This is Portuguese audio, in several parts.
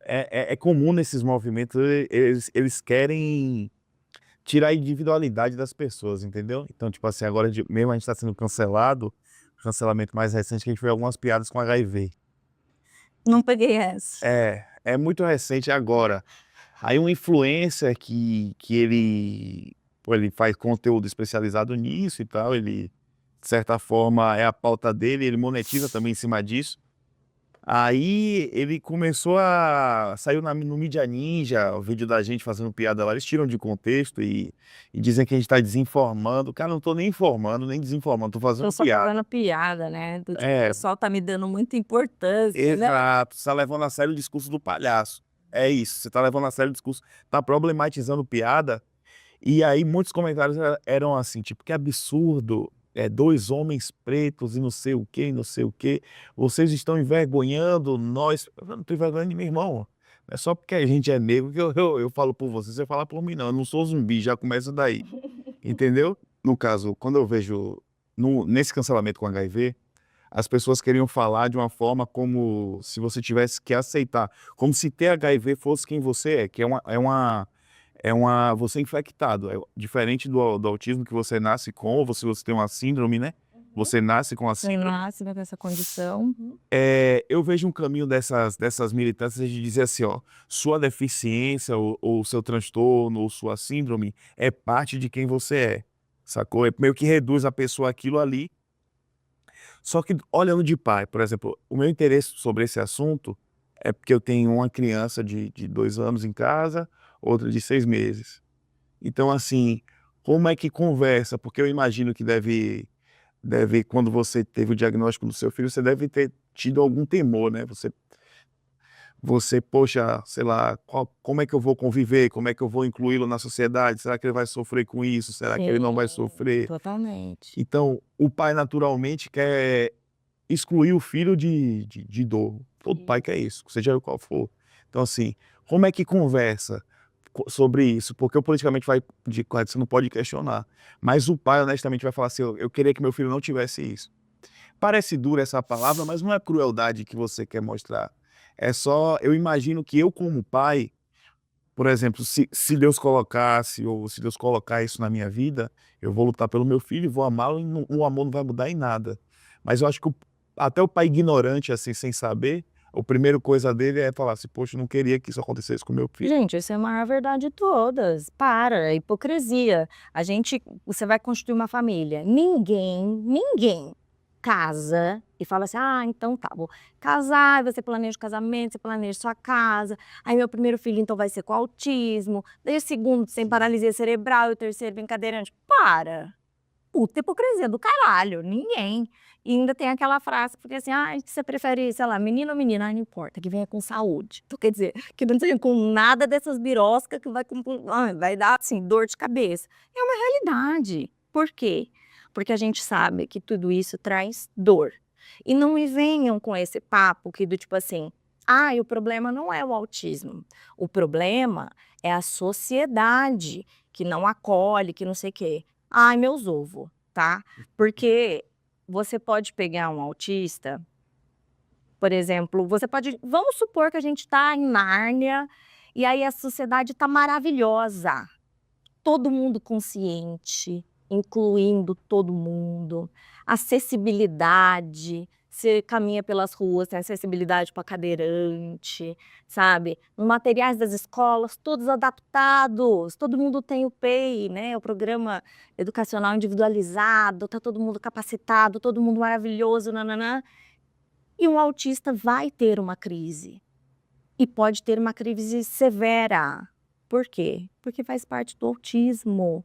é comum nesses movimentos, eles querem tirar a individualidade das pessoas, entendeu? Então, tipo assim, agora mesmo a gente tá sendo cancelado, o cancelamento mais recente que a gente fez algumas piadas com HIV. Não peguei essa. É muito recente agora. Aí um influencer que ele, pô, ele faz conteúdo especializado nisso e tal, ele, de certa forma, é a pauta dele, ele monetiza também em cima disso. Aí ele começou saiu no Mídia Ninja, o vídeo da gente fazendo piada lá, eles tiram de contexto e dizem que a gente tá desinformando. Cara, eu não tô nem informando, nem desinformando, tô Tô fazendo só piada. fazendo piada, né, do tipo, o É, pessoal tá me dando muita importância, né. exato, você tá levando a sério o discurso do palhaço. É isso, você tá levando a sério o discurso, tá problematizando piada. E aí muitos comentários eram assim, tipo: "Que absurdo, 2 homens pretos e não sei o quê, e não sei o quê. Vocês estão envergonhando nós". Eu não tô envergonhando ninguém, irmão. Não é só porque a gente é negro que eu falo por você, você fala por mim não, eu não sou zumbi, já começa daí, entendeu? No caso, quando eu vejo nesse cancelamento com HIV, as pessoas queriam falar de uma forma como se você tivesse que aceitar, como se ter HIV fosse quem você é, que é uma você é infectado, é diferente do autismo que você nasce com, ou você tem uma síndrome, né, Uhum. você nasce com a Você síndrome. nasce com essa condição. Eu vejo um caminho dessas militâncias de dizer assim: "Ó, sua deficiência ou seu transtorno ou sua síndrome é parte de quem você é", sacou? É meio que reduz a pessoa àquilo ali, só que olhando de pai, por exemplo, o meu interesse sobre esse assunto é porque eu tenho uma criança de 2 anos em casa, outra de 6 meses. Então, assim, como é que conversa? Porque eu imagino que deve quando você teve o diagnóstico do seu filho, você deve ter tido algum temor, né, você: "Poxa, sei lá, como é que eu vou conviver? Como é que eu vou incluí-lo na sociedade? Será que ele vai sofrer com isso? Será que ele não vai Sim, sofrer?". totalmente. Então, o pai naturalmente quer excluir o filho de dor. Todo pai quer isso, seja qual for. Então, assim, como é que conversa sobre isso? Porque o politicamente vai de correto, você não pode questionar. Mas o pai, honestamente, vai falar assim: eu queria que meu filho não tivesse isso. Parece dura essa palavra, mas não é crueldade que você quer mostrar. É só, eu imagino que eu, como pai, por exemplo, se Deus colocasse, ou se Deus colocar isso na minha vida, eu vou lutar pelo meu filho e vou amá-lo, e o amor não vai mudar em nada. Mas eu acho que até o pai ignorante, assim, sem saber, a primeira coisa dele é falar assim: "Poxa, eu não queria que isso acontecesse com meu filho". Gente, essa é a maior verdade de todas. Para, é hipocrisia. Você vai constituir uma família. Ninguém casa e fala assim: "Ah, então tá, vou casar", aí você planeja o casamento, você planeja sua casa, aí meu primeiro filho então vai ser com autismo, daí o segundo sem Sim. paralisia cerebral e o terceiro bem cadeirante. Para! Puta hipocrisia do caralho, ninguém. E ainda tem aquela frase, porque assim: "Ai, você prefere, sei lá, menino ou menina?". "Ai, não importa, que venha com saúde". Então quer dizer, que não venha com nada dessas birosca que vai dar, assim, dor de cabeça. É uma realidade. Por quê? Porque a gente sabe que tudo isso traz dor. E não me venham com esse papo que do tipo assim: "Ai, o problema não é o autismo, o problema é a sociedade que não acolhe, que não sei o quê". Ai, meus ovo, tá. Porque você pode pegar um autista, por exemplo, você pode vamos supor que a gente tá em Nárnia, e aí a sociedade tá maravilhosa, todo mundo consciente, incluindo todo mundo, acessibilidade, você caminha pelas ruas, tem acessibilidade para cadeirante, sabe. Os materiais das escolas todos adaptados, todo mundo tem o PEI, né, o Programa Educacional Individualizado, tá todo mundo capacitado, todo mundo maravilhoso, nã e um autista vai ter uma crise, e pode ter uma crise severa. Por quê? Porque faz parte do autismo.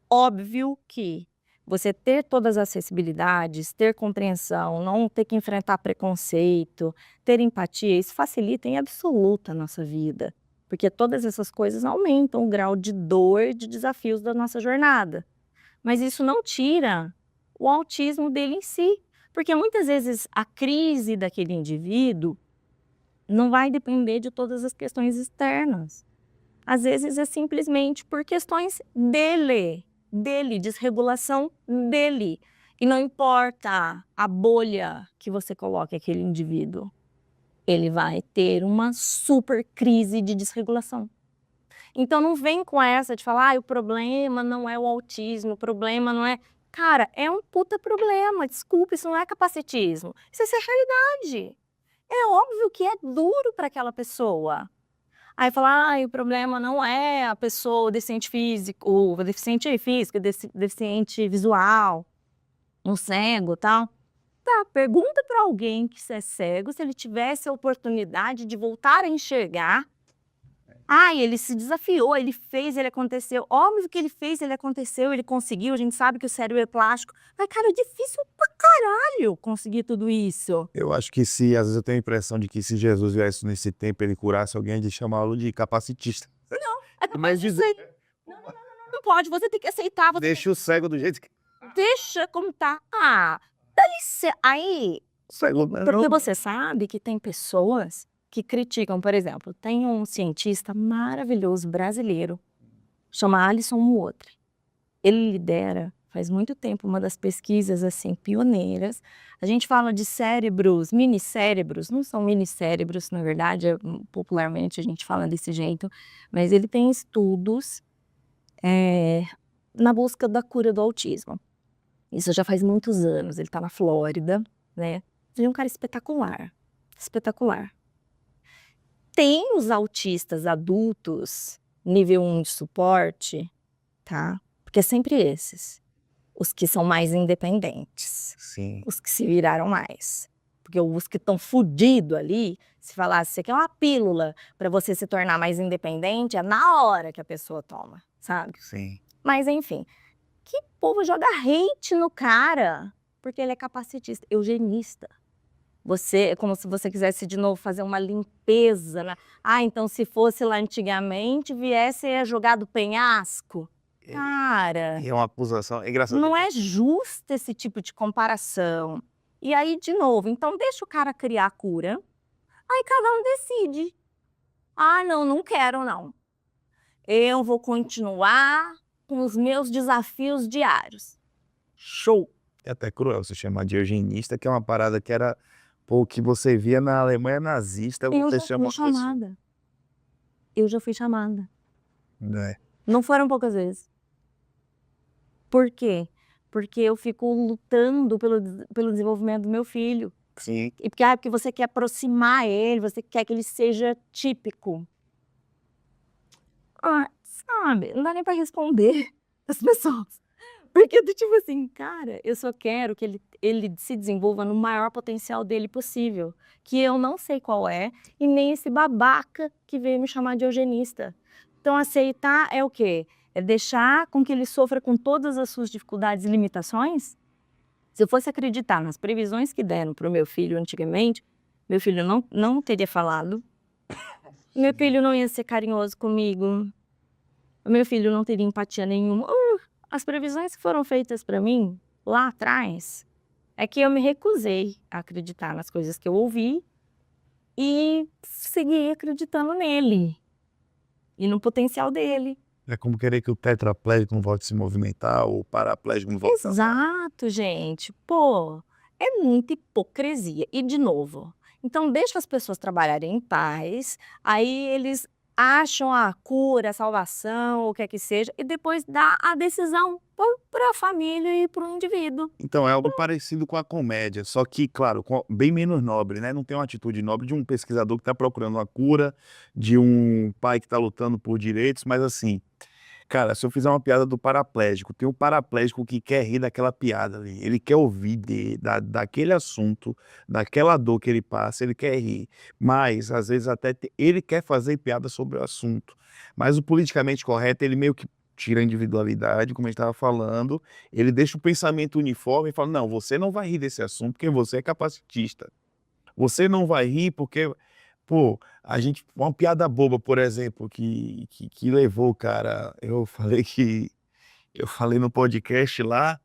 Óbvio que você ter todas as acessibilidades, ter compreensão, não ter que enfrentar preconceito, ter empatia, isso facilita em absoluta a nossa vida, porque todas essas coisas aumentam o grau de dor e de desafios da nossa jornada. Mas isso não tira o autismo dele em si, porque muitas vezes a crise daquele indivíduo não vai depender de todas as questões externas. Às vezes é simplesmente por questões dele, desregulação dele. E não importa a bolha que você coloque aquele indivíduo. ele vai ter uma super crise de desregulação. Então não vem com essa de falar, o problema não é o autismo, o problema não é... Cara, é um puta problema, desculpa, isso não é capacitismo, isso é realidade. É óbvio que é duro para aquela pessoa. Aí fala, o problema não é a pessoa, o deficiente físico, deficiente visual, um cego e tal. Tá, pergunta para alguém que é cego se ele tivesse a oportunidade de voltar a enxergar. Ele se desafiou, ele fez, ele aconteceu. Óbvio que ele fez, ele aconteceu, ele conseguiu. A gente sabe que o cérebro é plástico. Mas, cara, é difícil pra caralho conseguir tudo isso. Eu acho que às vezes eu tenho a impressão de que se Jesus viesse nesse tempo, ele curasse alguém, de chamá-lo de capacitista. Não, é capaz Mas de dizer, ser. Não pode, você tem que aceitar. deixa o cego do jeito que Deixa como tá. Aí, cego porque você sabe que tem pessoas que criticam, por exemplo, tem um cientista maravilhoso brasileiro, chama Alisson Muotri. Ele lidera, faz muito tempo, uma das pesquisas assim pioneiras. A gente fala de cérebros, minicérebros, não são minicérebros, na verdade, popularmente a gente fala desse jeito, mas ele tem estudos na busca da cura do autismo. Isso já faz muitos anos, ele está na Flórida, né? Ele é um cara espetacular, espetacular. Tem os autistas adultos, nível 1 de suporte, tá? Porque é sempre esses, os que são mais independentes, Sim. os que se viraram mais. Porque os que estão fudidos ali, se falasse, você quer uma pílula para você se tornar mais independente, é na hora que a pessoa toma, sabe? Sim. Mas enfim, que povo joga hate no cara, porque ele é capacitista, eugenista. É como se você quisesse de novo fazer uma limpeza, né? Então se fosse lá antigamente, viesse a jogar do penhasco. Cara, É uma acusação, é engraçado. não é justo esse tipo de comparação. E aí, de novo, então deixa o cara criar a cura, aí cada um decide. Não quero não. Eu vou continuar com os meus desafios diários. Show! É até cruel você chamar de eugenista, que é uma parada que era o que você via na Alemanha nazista, Eu você já chama fui chamada. Eu já fui chamada. né? Não foram poucas vezes. Por quê? Porque eu fico lutando pelo desenvolvimento do meu filho. Sim. E porque você quer aproximar ele, você quer que ele seja típico. Sabe, não dá nem pra responder as pessoas. Porque do tipo assim, cara, eu só quero que ele se desenvolva no maior potencial dele possível. Que eu não sei qual é, e nem esse babaca que veio me chamar de eugenista. Então aceitar é o quê? É deixar com que ele sofra com todas as suas dificuldades e limitações? Se eu fosse acreditar nas previsões que deram para o meu filho antigamente, meu filho não teria falado, meu filho não ia ser carinhoso comigo, meu filho não teria empatia nenhuma. As previsões que foram feitas para mim lá atrás é que eu me recusei a acreditar nas coisas que eu ouvi e segui acreditando nele e no potencial dele. É como querer que o tetraplégico não volte a se movimentar, ou o paraplégico não volte a Exato, gente. Pô, é muita hipocrisia. E, de novo, então deixa as pessoas trabalharem em paz, aí eles acham a cura, a salvação, o que é que seja, e depois dá a decisão para a família e para o indivíduo. Então, é algo parecido com a comédia, só que, claro, bem menos nobre, né? Não tem uma atitude nobre de um pesquisador que está procurando uma cura, de um pai que está lutando por direitos, mas assim, cara, se eu fizer uma piada do paraplégico, tem um paraplégico que quer rir daquela piada ali, ele quer ouvir daquele assunto, daquela dor que ele passa, ele quer rir, mas às vezes até ele quer fazer piada sobre o assunto, mas o politicamente correto, ele meio que tira a individualidade, como a gente estava falando, ele deixa o pensamento uniforme e fala, não, você não vai rir desse assunto porque você é capacitista, você não vai rir porque... Pô, uma piada boba, por exemplo, que levou, cara, eu falei no podcast lá,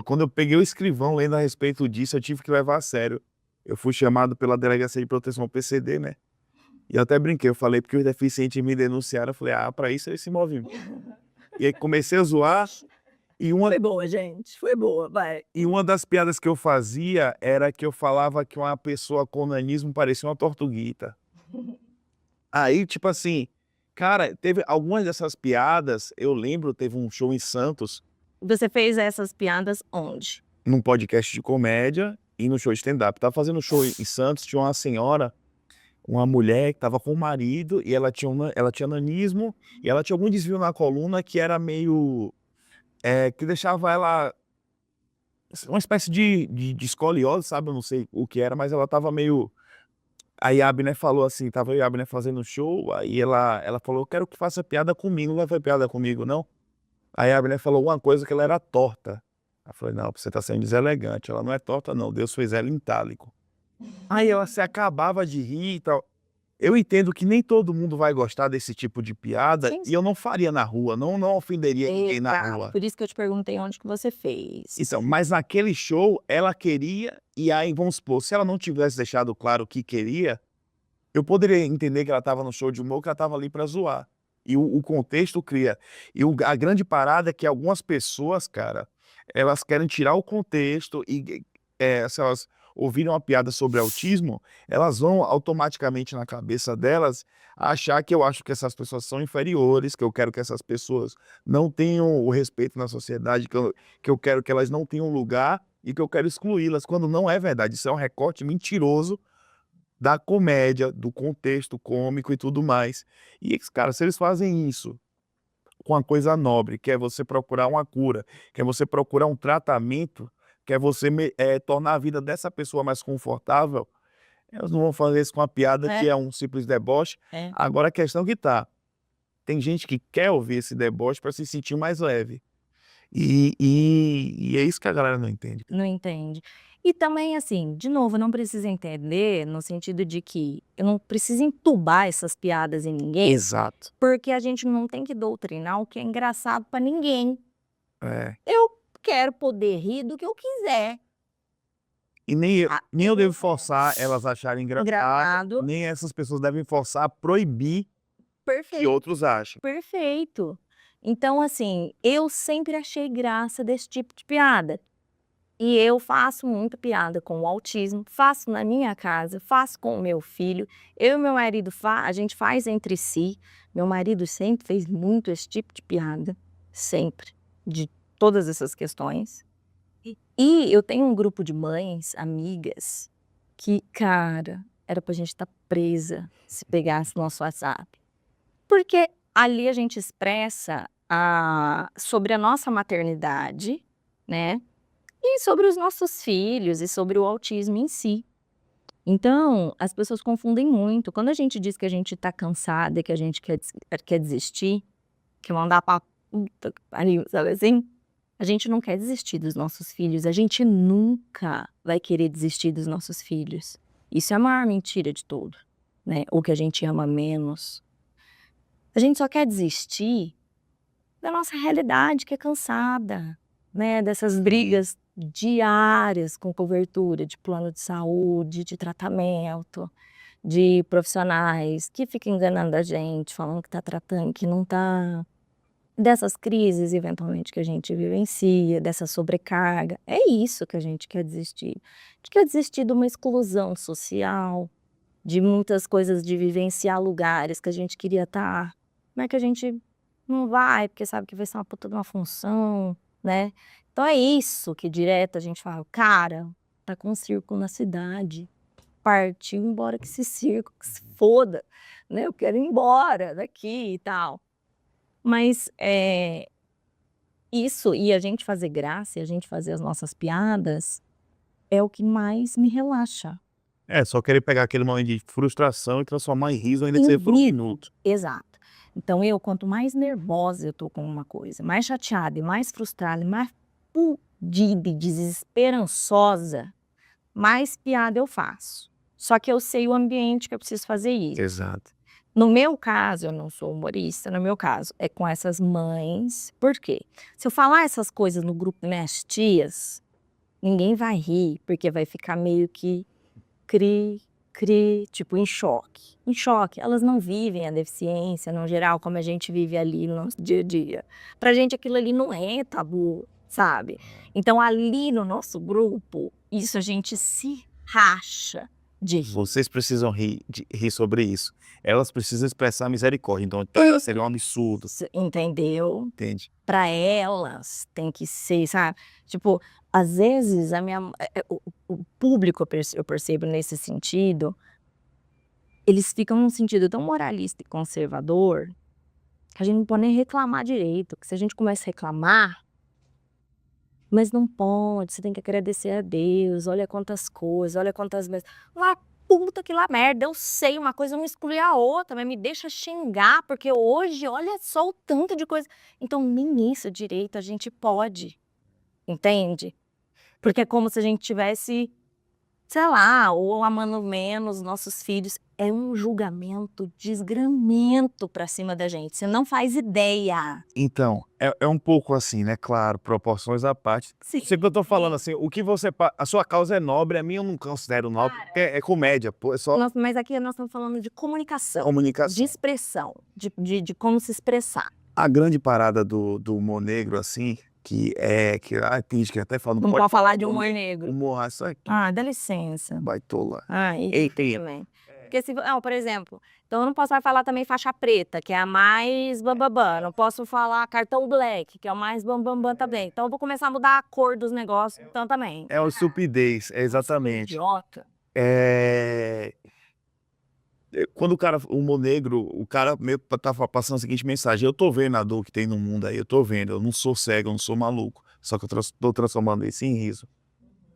quando eu peguei o escrivão lendo a respeito disso, eu tive que levar a sério. Eu fui chamado pela Delegacia de Proteção ao PCD, né? E eu até brinquei, eu falei, porque os deficientes me denunciaram, eu falei, pra isso ele se move. E aí comecei a zoar, E uma, Foi boa, gente. Foi boa, vai. e uma das piadas que eu fazia era que eu falava que uma pessoa com nanismo parecia uma tortuguita. Aí, tipo assim, cara, teve algumas dessas piadas, eu lembro, teve um show em Santos, Você fez essas piadas onde? num podcast de comédia e no show de stand-up. Tava fazendo show em Santos, tinha uma senhora, uma mulher que estava com o marido e ela tinha nanismo e ela tinha algum desvio na coluna que era meio, que deixava ela uma espécie de escoliose, sabe, eu não sei o que era, mas ela estava meio. Aí a Abner falou assim, tava eu e a Abner fazendo show, aí ela falou: "Eu quero que faça piada comigo", não vai fazer piada comigo não? Aí a Abner falou uma coisa que ela era torta. Aí eu falei: "Não, você tá sendo deselegante, ela não é torta não, Deus fez ela em itálico". Aí ela se acabava de rir e tal. Eu entendo que nem todo mundo vai gostar desse tipo de piada Sim, e eu não faria na rua, não ofenderia ninguém na exato. rua. Por isso que eu te perguntei onde que você fez. Então, mas naquele show ela queria, e aí vamos supor, se ela não tivesse deixado claro o que queria, eu poderia entender que ela estava no show de humor, que ela estava ali para zoar. E o contexto cria. E a grande parada é que algumas pessoas, cara, elas querem tirar o contexto e, se elas ouvirem uma piada sobre autismo, elas vão automaticamente na cabeça delas achar que eu acho que essas pessoas são inferiores, que eu quero que essas pessoas não tenham o respeito na sociedade, que eu quero que elas não tenham lugar e que eu quero excluí-las, quando não é verdade. Isso é um recorte mentiroso da comédia, do contexto cômico e tudo mais. E, cara, se eles fazem isso com uma coisa nobre, que é você procurar uma cura, que é você procurar um tratamento, que é você tornar a vida dessa pessoa mais confortável, eles não vão fazer isso com uma piada É, que é um simples deboche. é. Agora a questão que tá, tem gente que quer ouvir esse deboche para se sentir mais leve. E é isso que a galera não entende. Não entende. E também, assim, de novo, não precisa entender no sentido de que eu não preciso entubar essas piadas em ninguém, Exato. porque a gente não tem que doutrinar o que é engraçado pra ninguém. É. Eu quero poder rir do que eu quiser. E nem eu devo forçar elas a acharem engraçado, Engraçado. nem essas pessoas devem forçar a proibir que Perfeito, outros achem. perfeito. Então, assim, eu sempre achei graça desse tipo de piada. E eu faço muita piada com o autismo, faço na minha casa, faço com o meu filho. Eu e meu marido, a gente faz entre si. Meu marido sempre fez muito esse tipo de piada, sempre, de todas essas questões. E eu tenho um grupo de mães, amigas, que, cara, era pra gente estar presa se pegasse nosso WhatsApp. Porque ali a gente expressa sobre a nossa maternidade, né? E sobre os nossos filhos e sobre o autismo em si. Então, as pessoas confundem muito. Quando a gente diz que a gente tá cansada, que a gente quer desistir, quer mandar pra puta que pariu, sabe assim? A gente não quer desistir dos nossos filhos. A gente nunca vai querer desistir dos nossos filhos. Isso é a maior mentira de tudo, né? Ou que a gente ama menos. A gente só quer desistir da nossa realidade, que é cansada, né? Dessas brigas diárias com cobertura de plano de saúde, de tratamento, de profissionais que ficam enganando a gente, falando que está tratando, que não está. Dessas crises, eventualmente, que a gente vivencia, dessa sobrecarga. É isso que a gente quer desistir. A gente quer desistir de uma exclusão social, de muitas coisas, de vivenciar lugares que a gente queria estar, mas que a gente não vai, porque sabe que vai ser uma puta de uma função, né. Então é isso que direto a gente fala: "Cara, tá com um circo na cidade, partiu, embora que esse circo que se foda, né, eu quero ir embora daqui e tal". Mas, isso e a gente fazer graça e a gente fazer as nossas piadas, é o que mais me relaxa. É, só querer pegar aquele momento de frustração e transformar em riso, ainda que Em seja por um rir. minuto. Exato. Então eu, quanto mais nervosa eu tô com uma coisa, mais chateada e mais frustrada e mais fudida e desesperançosa, mais piada eu faço. Só que eu sei o ambiente que eu preciso fazer isso. Exato. No meu caso, eu não sou humorista, no meu caso, é com essas mães. Por quê? Se eu falar essas coisas no grupo minhas tias, ninguém vai rir, porque vai ficar meio que cri, tipo, em choque. Em choque. Elas não vivem a deficiência, no geral, como a gente vive ali no nosso dia a dia. Pra gente aquilo ali não é tabu, sabe? Então ali no nosso grupo, isso a gente se racha de rir. Vocês precisam rir sobre isso. Elas precisam expressar misericórdia. Então, seria um absurdo. Entendeu? Entende? Pra elas tem que ser, sabe? Tipo, às vezes o público eu percebo nesse sentido, eles ficam num sentido tão moralista e conservador que a gente não pode nem reclamar direito, que se a gente começa a reclamar, mas não pode, você tem que agradecer a Deus, olha quantas coisas, olha quantas vezes. Lá, puta que lá merda, eu sei, uma coisa não exclui a outra, mas me deixa xingar, porque hoje, olha só o tanto de coisa. Então, nem isso direito a gente pode, entende? Porque é como se a gente tivesse, sei lá, ou amando menos nossos filhos. É um julgamento, desgramento pra cima da gente, você não faz ideia. Então, é um pouco assim, né? Claro, proporções à parte. Sim. Sei que eu tô falando assim, o que você. A sua causa é nobre, a minha eu não considero nobre, Cara, porque é comédia, pô, é só Mas aqui nós estamos falando de comunicação, de comunicação. expressão, de como se expressar. A grande parada do humor negro, assim, que tem gente que até fala, Não pode falar de humor negro. humor, isso aqui, Ah, dá licença. baitola. Ah, Eita. também. Porque se, não, por exemplo, então eu não posso mais falar também faixa preta, que é a mais bambambam. Não posso falar cartão black, que é o mais bambambam também. Então eu vou começar a mudar a cor dos negócios, então também. É uma estupidez, exatamente. Idiota. Quando o humor negro, o cara meio que tá passando a seguinte mensagem: eu tô vendo a dor que tem no mundo aí, eu tô vendo, eu não sou cego, eu não sou maluco, só que eu tô transformando isso em riso.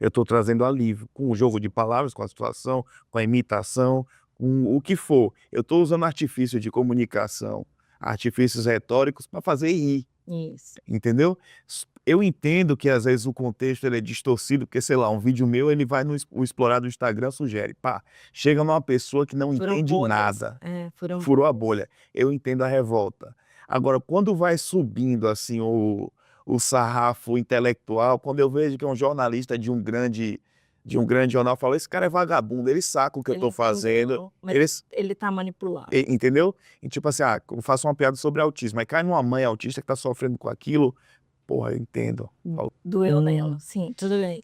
Eu tô trazendo alívio, com o jogo de palavras, com a situação, com a imitação, com o que for. Eu tô usando artifício de comunicação, artifícios retóricos para fazer rir. Isso. Entendeu? Eu entendo que às vezes o contexto ele é distorcido, porque, sei lá, um vídeo meu, ele vai o explorar do Instagram, sugere, pá, chega numa pessoa que não entende nada, furou a bolha. Eu entendo a revolta. Agora, quando vai subindo, assim, o sarrafo intelectual, quando eu vejo que é um jornalista de um grande jornal, fala, esse cara é vagabundo, ele saca o que eu tô fazendo. Mas ele tá manipulando. Entendeu? E tipo assim, eu faço uma piada sobre autismo, aí cai numa mãe autista que tá sofrendo com aquilo, porra, eu entendo. Doeu nela, sim, tudo bem.